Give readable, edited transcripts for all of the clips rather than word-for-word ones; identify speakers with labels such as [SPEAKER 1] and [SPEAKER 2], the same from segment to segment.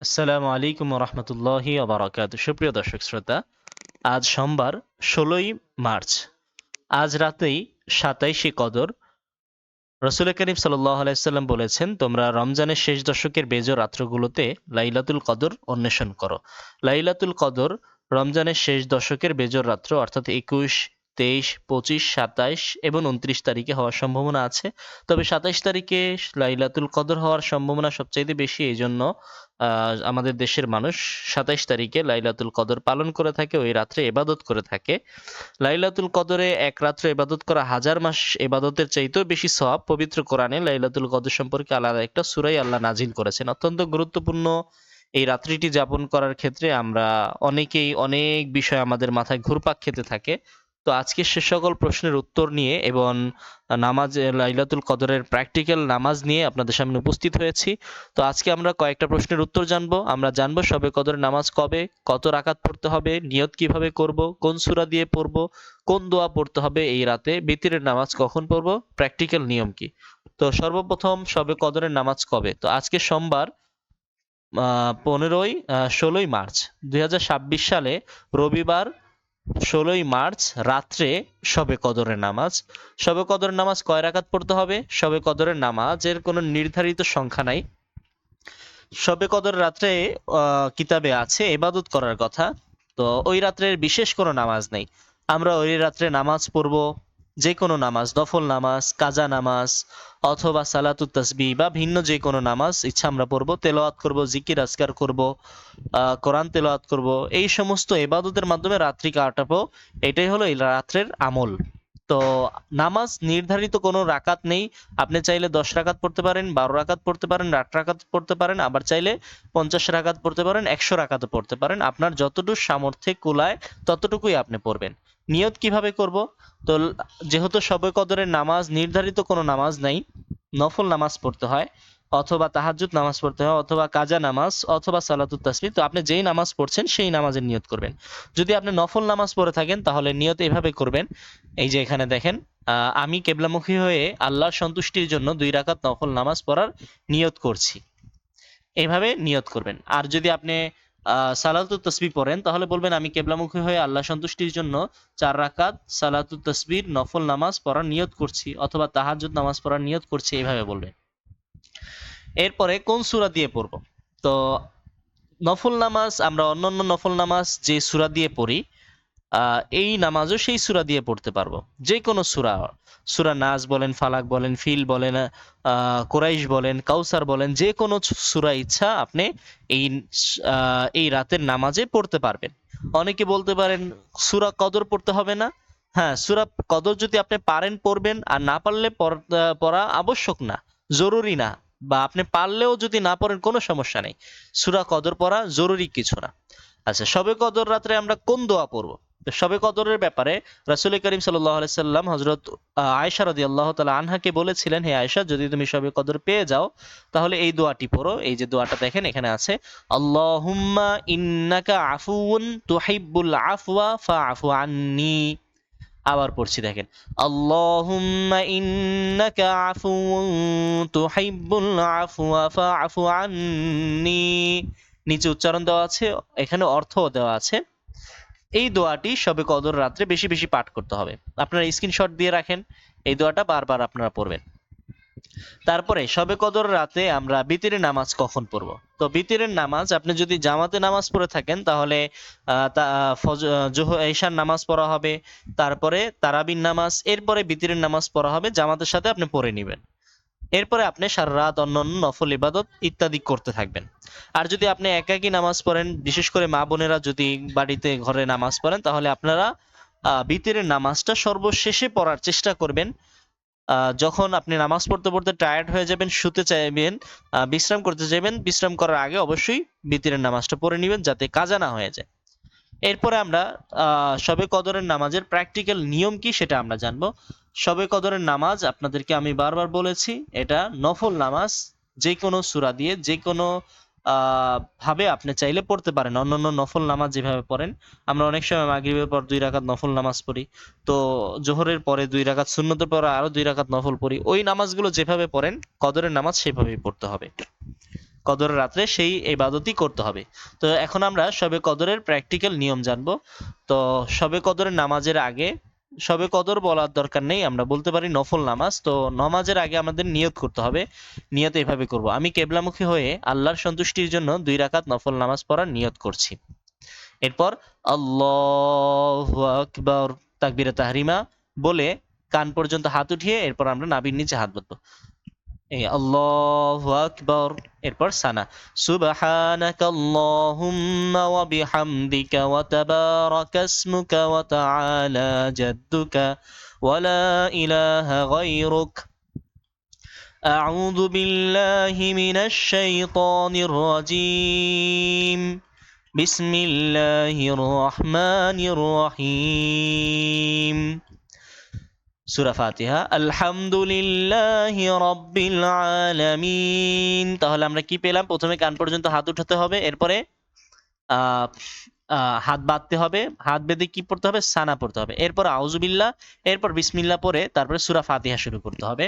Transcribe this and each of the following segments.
[SPEAKER 1] আসসালামু আলাইকুম রহমতুল্লাহি ওয়া সুপ্রিয় দর্শক শ্রোতা, আজ সোমবার ১৬ই মার্চ। আজ রাতেই ২৭শে কদর। রসুল করিম সাল্লাল্লাহু আলাইহি সাল্লাম বলেছেন, তোমরা রমজানের শেষ দশকের বেজর রাত্রগুলোতে লাইলাতুল কদর অন্বেষণ করো। লাইলাতুল কদর রমজানের শেষ দশকের বেজর রাত্র অর্থাৎ ২১, ২৩, ২৫, ২৭ এবং ২৯ তারিখে হওয়ার সম্ভাবনা আছে। তবে ২৭ তারিখে লাইলাতুল কদর হওয়ার সম্ভাবনা সবচাইতে বেশি, এই জন্য আমাদের দেশের মানুষ ২৭ তারিখে লাইলাতুল কদর পালন করে থাকে, ওই রাত্রে ইবাদত করে থাকে। লাইলাতুল কদরে এক রাত্র ইবাদত করা হাজার মাস ইবাদতের চাইতেও বেশি সওয়াব। পবিত্র কোরআনে লাইলাতুল কদর সম্পর্কে আলাদা একটা সূরাই আল্লাহ নাজিল করেছেন। অত্যন্ত গুরুত্বপূর্ণ এই রাত্রিটি যাপন করার ক্ষেত্রে আমরা অনেকেই অনেক বিষয় আমাদের মাথায় ঘুরপাক খেতে থাকে। তো আজকে সে সকল প্রশ্নের উত্তর নিয়ে এবং নামাজ, লাইলাতুল কদরের প্র্যাকটিক্যাল নামাজ নিয়ে আপনাদের সামনে উপস্থিত হয়েছি। তো আজকে আমরা কয়েকটা প্রশ্নের উত্তর জানবো। আমরা জানবো শবে কদরের নামাজ কবে, কত রাকাত পড়তে হবে, নিয়ত কিভাবে করব, কোন সূরা দিয়ে পড়ব, কোন দোয়া পড়তে হবে এই রাতে, বিতিরের নামাজ কখন পড়ব, প্র্যাকটিক্যাল নিয়ম কি। তো সর্বপ্রথম শবে কদরের নামাজ কবে? তো আজকে সোমবার ১৬ই মার্চ ২০২৬ সালে রবিবার ১৬ই মার্চ রাত্রে শবে কদরের নামাজ। শবে কদরের নামাজ কয় রাকাত পড়তে হবে? শবে কদরের নামাজের কোনো নির্ধারিত সংখ্যা নাই। শবে কদর রাত্রে কিতাবে আছে ইবাদত করার কথা। তো ওই রাত্রের বিশেষ কোনো নামাজ নেই। আমরা ওই রাত্রে নামাজ পড়ব যে কোনো নামাজ, নফল নামাজ, কাজা নামাজ অথবা সালাতুত তাসবিহ বা ভিন্ন যে কোনো নামাজ ইচ্ছা আমরা পড়ব, তেলাওয়াত করব, জিকির আজকার করব, কোরআন তেলাওয়াত করব, এই সমস্ত ইবাদতের মাধ্যমে রাত্রি কাটাবো। এটাই হলো এই রাত্রের আমল। তো নামাজ নির্ধারিত কোনো রাকাত নেই। আপনি চাইলে ১০ রাকাত পড়তে পারেন, ১২ রাকাত পড়তে পারেন, ৮ রাকাত পড়তে পারেন, আবার চাইলে ৫০ রাকাত পড়তে পারেন, ১০০ রাকাতও পড়তে পারেন। আপনার যতটুকু সামর্থ্যে কুলায় ততটুকুই আপনি পড়বেন। নিয়ত কিভাবে করব? তো যেহেতু শবে কদরের নামাজ নির্ধারিত কোনো নামাজ নাই, নফল নামাজ পড়তে হয়, অথবা তাহাজ্জুদ নামাজ পড়তে হয়, অথবা কাজা নামাজ, অথবা সালাতুত তাসবিহ। তো আপনি যেই নামাজ পড়ছেন সেই নামাজের নিয়ত করবেন। যদি আপনি নফল নামাজ পড়ে থাকেন তাহলে নিয়ত এভাবে করবেন। এই যে এখানে দেখেন, আমি কেবলামুখী হয়ে আল্লাহর সন্তুষ্টির জন্য ২ রাকাত নফল নামাজ পড়ার নিয়ত করছি, এইভাবে নিয়ত করবেন। আর যদি আপনি সালাতুত তাসবিহ পড়েন তাহলে বলবেন, আমি কেবলামুখী হয়ে আল্লাহ সন্তুষ্টির জন্য ৪ রাকাত সালাতুত তাসবিহ নফল নামাজ পড়ার নিয়ত করছি, অথবা তাহাজ্জুদ নামাজ পড়ার নিয়ত করছি, এইভাবে বলবেন। এরপরে কোন সূরা দিয়ে পড়ব? তো নফল নামাজ, আমরা অন্যান্য নফল নামাজ যে সূরা দিয়ে পড়ি, এই নামাজও সেই সূরা দিয়ে পড়তে পারবো। যে কোনো সূরা, সূরা নাস বলেন, ফালাক বলেন, ফিল বলেন, কোরাইশ বলেন, কাউসার বলেন, যে কোনো সূরা ইচ্ছা আপনি এই এই রাতের নামাজে পড়তে পারবেন। অনেকে বলতে পারেন সূরা কদর পড়তে হবে না। হ্যাঁ, সূরা কদর যদি আপনি পারেন পড়বেন, আর না পারলে পড়া আবশ্যক না, জরুরি না। বা আপনি পারলেও যদি না পড়েন কোনো সমস্যা নেই, সূরা কদর পড়া জরুরি কিছু না। আচ্ছা, শবে কদর রাত্রে আমরা কোন দোয়া পড়ব? তো শবে কদরের ব্যাপারে রাসূল করিম সাল্লাল্লাহু আলাইহি সাল্লাম হযরত আয়েশা রাদিয়াল্লাহু তাআলা আনহাকে বলেছিলেন, হে আয়েশা, যদি তুমি শবে কদর পেয়ে যাও তাহলে এই দোয়াটি পড়ো। এই যে দোয়াটা দেখেন এখানে আছে, আল্লাহুম্মা ইন্নাকা আফুউন তুহিব্বুল আফওয়া ফাআফু আন্নি। আবার পড়ছি দেখেন, আল্লাহুম্মা ইন্নাকা আফুউন তুহিব্বুল আফওয়া ফাআফু আন্নি। নিচে উচ্চারণ দেওয়া আছে, এখানে অর্থও দেওয়া আছে। এই দোয়াটি শবে কদর রাত্রে বেশি বেশি পাঠ করতে হবে। আপনারা স্ক্রিনশট দিয়ে রাখেন, এই দোয়াটা বারবার আপনারা পড়বেন। তারপরে শবে কদর রাতে আমরা বিতিরের নামাজ কখন পড়ব? তো বিতিরের নামাজ আপনি যদি জামাতে নামাজ পড়ে থাকেন তাহলে ঈশার নামাজ পড়া হবে, তারপরে তারাবির নামাজ, এরপরে বিতিরের নামাজ পড়া হবে, জামাতের সাথে আপনি পড়ে নেবেন। এরপরে আপনি সারা রাত অন্যান্য নফল ইবাদত ইত্যাদি করতে থাকবেন। আর যদি আপনি একাকী নামাজ পড়েন, বিশেষ করে মা বোনেরা যদি বাড়িতে ঘরে নামাজ পড়েন, তাহলে আপনারা বিতিরের নামাজটা সর্বশেষে পড়ার চেষ্টা করবেন। যখন আপনি নামাজ পড়তে পড়তে টায়ার্ড হয়ে যাবেন, শুতে চাইবেন, বিশ্রাম করতে চাইবেন, বিশ্রাম করার আগে অবশ্যই বিতিরের নামাজটা পড়ে নেবেন যাতে কাজা না হয়ে যায়। এরপরে আমরা শবে কদরের নামাজের প্র্যাকটিক্যাল নিয়ম কি সেটা আমরা জানবো। শবে কদরের নামাজ আপনাদেরকে আমি বারবার বলেছি, এটা নফল নামাজ। যে কোনো সূরা দিয়ে যে কোনো ভাবে আপনি চাইলে পড়তে পারেন, অন্যান্য নফল নামাজ যেভাবে পড়েন। আমরা অনেক সময় মাগরিবের পর ২ রাকাত নফল নামাজ পড়ি, তো জোহরের পরে ২ রাকাত, সুন্নতের পরে আরো ২ রাকাত নফল পড়ি। ওই নামাজগুলো যেভাবে পড়েন কদরের নামাজ সেভাবেই পড়তে হবে। কদরের রাত্রে সেই ইবাদতই করতে হবে। তো এখন আমরা শবে কদরের প্র্যাকটিক্যাল নিয়ম জানবো। তো শবে কদরের নামাজের আগে, শবে কদর বলার দরকার নেই, আমরা বলতে পারি নফল নামাজ। তো নামাজের আগে আমাদের নিয়ত করতে হবে। নিয়ত এভাবে করব, আমি কেবলামুখী হয়ে আল্লাহর সন্তুষ্টির জন্য 2 রাকাত নফল নামাজ পড়ার নিয়ত করছি। এরপর আল্লাহু আকবার তাকবীরে তাহরিমা বলে কান পর্যন্ত হাত উঠিয়ে এরপর আমরা নাভির নিচে হাত বাঁধবো। এই আল্লাহু আকবার, এরপর সানা সুবহানাকাল্লাহুম্মা ওয়া বিহামদিকা ওয়া তাবারাকা ইসমুকা ওয়া তাআলা জাদ্দুকা ওয়া লা ইলাহা গায়রুক আউযু বিল্লাহি মিনাশ শাইতানির রাজীম বিসমিল্লাহির রহমানির রহিম। সূরা ফাতিহা। আলহামদুলিল্লাহি রাব্বিল আলামিন। তাহলে আমরা কি পেলাম? প্রথমে কান পর্যন্ত হাত উঠাতে হবে, এরপরে আহ, হাত বাঁধতে হবে, হাত বেঁধে কি পড়তে হবে? সানা পড়তে হবে, এরপর আউযুবিল্লাহ, এরপর বিসমিল্লাহ পড়ে তারপরে সূরা ফাতিহা শুরু করতে হবে।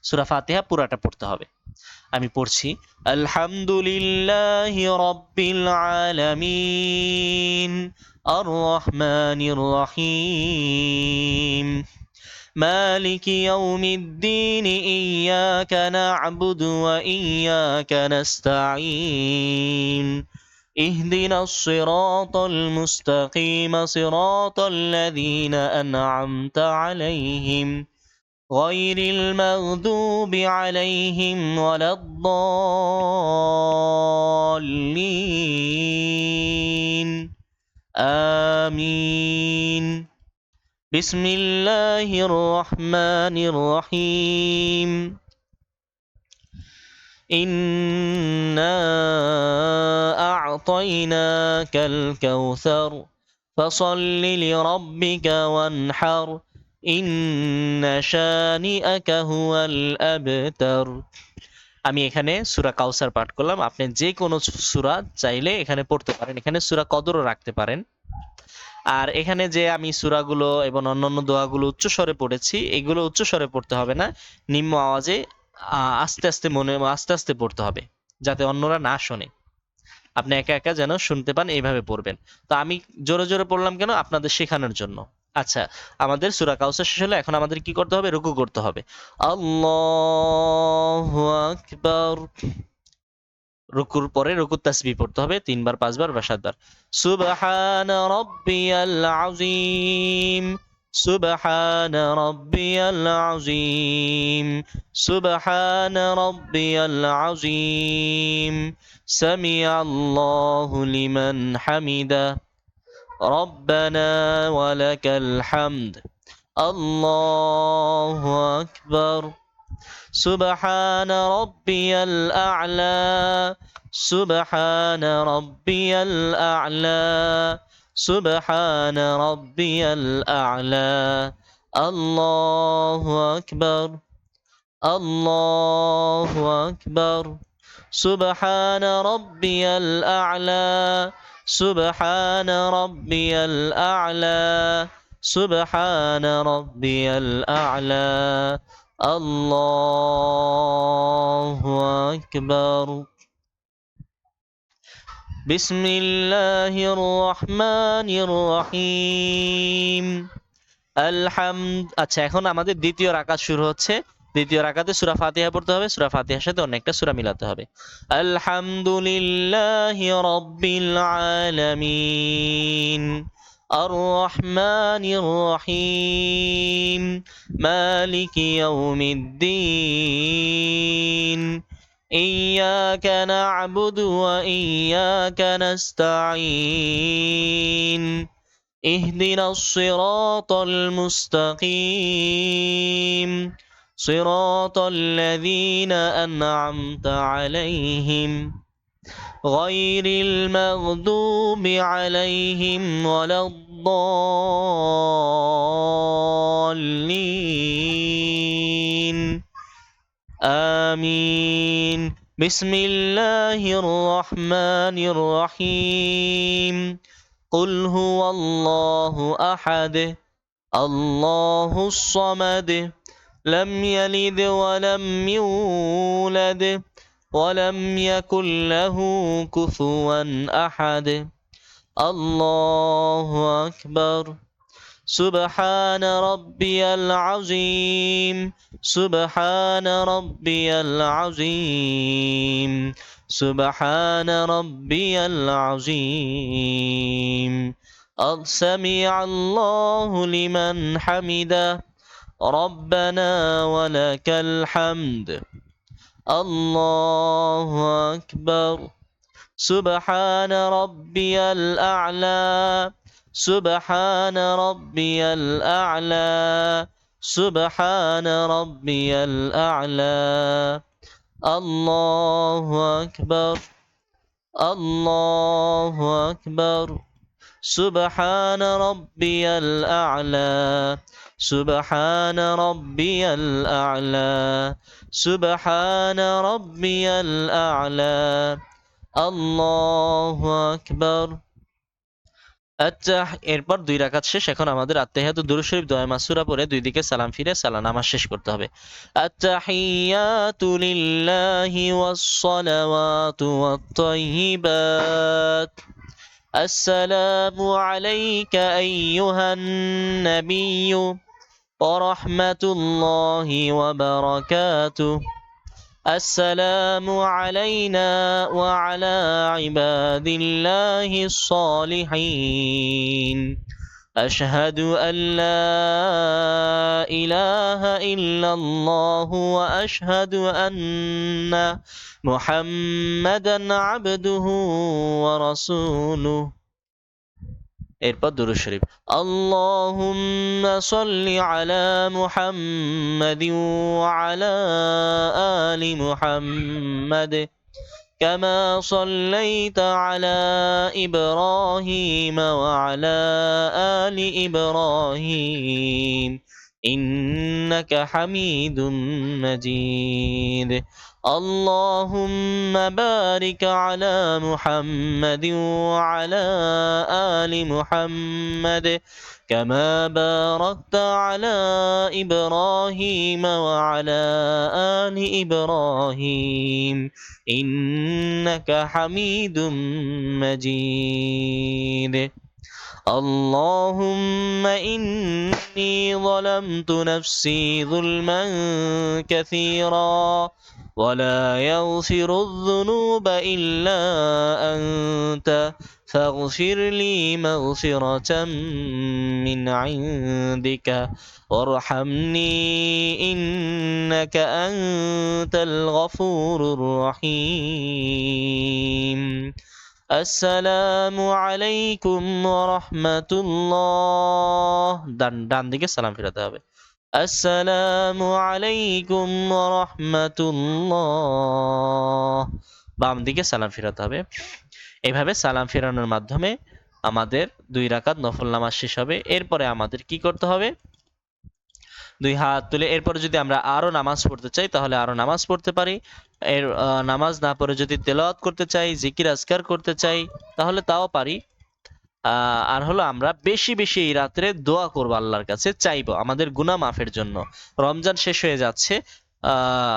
[SPEAKER 1] সূরা ফাতিহা পুরাটা পড়তে হবে। আমি পড়ছি, আলহামদুলিল্লাহি রাব্বিল আলামিন আর রহমানির রহিম مالك يوم الدين إياك نعبد وإياك نستعين اهدنا الصراط المستقيم صراط الذين أنعمت عليهم غير المغضوب عليهم ولا الضالين آمين بسم الله الرحمن الرحيم إنا أعطيناك الكوثر فصل لربك وانحر إن شانئك هو الأبتر। আমি এখানে সূরা কাউসার পাঠ করলাম, আপনি যে কোনো সূরা চাইলে এখানে পড়তে পারেন, এখানে সূরা কদরও রাখতে পারেন। আর এখানে যে আমি সূরাগুলো এবং অন্যান্য দোয়াগুলো উচ্চস্বরে পড়েছি, এগুলো উচ্চস্বরে পড়তে হবে না, নিম্ন আওয়াজে আস্তে আস্তে আস্তে আস্তে পড়তে হবে, যাতে অন্যরা না শোনে, আপনি একা একা যেন শুনতে পান, এইভাবে পড়বেন। তো আমি জোরে জোরে পড়লাম কেন? আপনাদের শেখানোর জন্য। আচ্ছা, আমাদের সূরা কাউসার শেষ হলো, এখন আমাদের কি করতে হবে? রুকু করতে হবে। আল্লাহু আকবার। রুকুর পরে রুকুর তাসবিহ পড়তে হবে 3 বার 5 বার বা 7 বার। সুবহানা রাব্বিয়াল আযীম সুবহানা রাব্বিয়াল আযীম সুবহানা রাব্বিয়াল আযীম সামিআল্লাহু লিমান হামিদা রব্বানা ওয়া লাকাল হামদ আল্লাহু আকবার سبحان ربي الأعلى سبحان ربي الأعلى سبحان ربي الأعلى الله أكبر الله أكبر سبحان ربي الأعلى سبحان ربي الأعلى سبحان ربي الأعلى الله أكبر بسم الله الرحمن الرحيم الحمد। আচ্ছা, এখন আমাদের দ্বিতীয় রাকাত শুরু হচ্ছে। দ্বিতীয় রাকাতে সূরা ফাতিহা পড়তে হবে, সূরা ফাতিহার সাথে অন্য একটা সূরা মিলাতে হবে। আলহামদুলিল্লাহি রাব্বিল আলামিন الرحمن الرحيم مالك يوم الدين إياك نعبد وإياك نستعين اهدنا الصراط المستقيم صراط الذين أنعمت عليهم غير المغضوب عليهم ولا الضالين آمين بسم الله الرحمن الرحيم قل هو الله أحد الله الصمد لم يلد ولم يولد ولم يكن له كفوا أحد الله أكبر سبحان ربي العظيم سبحان ربي العظيم سبحان ربي العظيم سمع الله لمن حمده ربنا ولك الحمد الله أكبر سبحان ربي الأعلى سبحان ربي الأعلى سبحان ربي الأعلى الله أكبر الله أكبر سبحان ربي الأعلى سبحان ربي الأعلى سبحان ربي الأعلى আল্লাহু আকবার এরপর 2 রাকাত শেষ। এখন আমাদের আত্তাহিয়াতুদ দুরূদ শরীফ দোয়া মাসুরা পড়ে দুই দিকে সালাম ফিরে সালাম নামাজ শেষ করতে হবে। আত্তাহিয়াতু লিল্লাহি ওয়াস সালাওয়াতু ওয়াত তাইয়্যিবাত আসসালামু আলাইকা আইয়ুহান নাবিয়্যু ওয়া রাহমাতুল্লাহি ওয়া বারাকাতুহু السلام علينا وعلى عباد الله الصالحين أشهد أن لا إله إلا الله وأشهد أن محمدا عبده ورسوله এরপর দুরূদ শরীফ আল্লাহুম্মা সাল্লি আলা মুহাম্মাদিন ওয়া আলা আলি মুহাম্মাদ কামা সাল্লাইতা আলা ইব্রাহিম ওয়া আলা আলি ইব্রাহিম إنك حميد مجيد اللهم بارك على محمد وعلى آل محمد كما باركت على إبراهيم وعلى آل إبراهيم إنك حميد مجيد اللهم إني ظلمت نفسي ظلما كثيرا ولا يغفر الذنوب إلا أنت فاغفر لي مغفرة من عندك وارحمني إنك أنت الغفور الرحيم আসসালামু আলাইকুম ওয়া রাহমাতুল্লাহ ডান দিকে সালাম ফিরাতে হবে আসসালামু আলাইকুম ওয়া রাহমাতুল্লাহ বাম দিকে সালাম ফিরাতে হবে। এইভাবে সালাম ফেরানোর মাধ্যমে আমাদের 2 রাকাত নফল নামাজ শেষ হবে। এরপরে আমাদের কি করতে হবে? 2 হাত তুলে এরপরে যদি আমরা আরো নামাজ পড়তে চাই তাহলে আরো নামাজ পড়তে পারি। এর নামাজ না পড়ে যদি তেলাওয়াত করতে চাই, জিকির আজকার করতে চাই তাহলে তাও পারি। আর হলো আমরা বেশি বেশি এই রাত্রে দোয়া করব, আল্লাহর কাছে চাইবো আমাদের গুনাহ মাফের জন্য। রমজান শেষ হয়ে যাচ্ছে,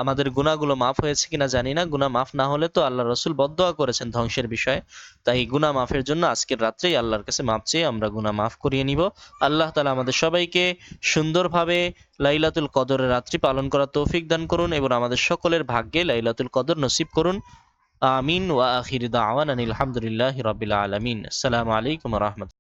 [SPEAKER 1] আমাদের গুনাহগুলো মাফ হয়েছে কিনা জানি না। গুনাহ মাফ না হলে তো আল্লাহ রসুল বদদোয়া করেছেন ধ্বংসের বিষয়ে। তাই গুনাহ মাফের জন্য আজকের রাত্রেই আল্লাহর কাছে মাফ চেয়ে আমরা গুনাহ মাফ করিয়ে নিব। আল্লাহ তাআলা আমাদের সবাইকে সুন্দরভাবে লাইলাতুল কদরের রাত্রি পালন করার তৌফিক দান করুন এবং আমাদের সকলের ভাগ্যে লাইলাতুল কদর নসিব করুন। আমিন ওয়া আখির দাওয়ানা আলহামদুলিল্লাহি রাব্বিল আলামিন। আসসালামু আলাইকুম ওয়া রাহমাতুল্লাহ।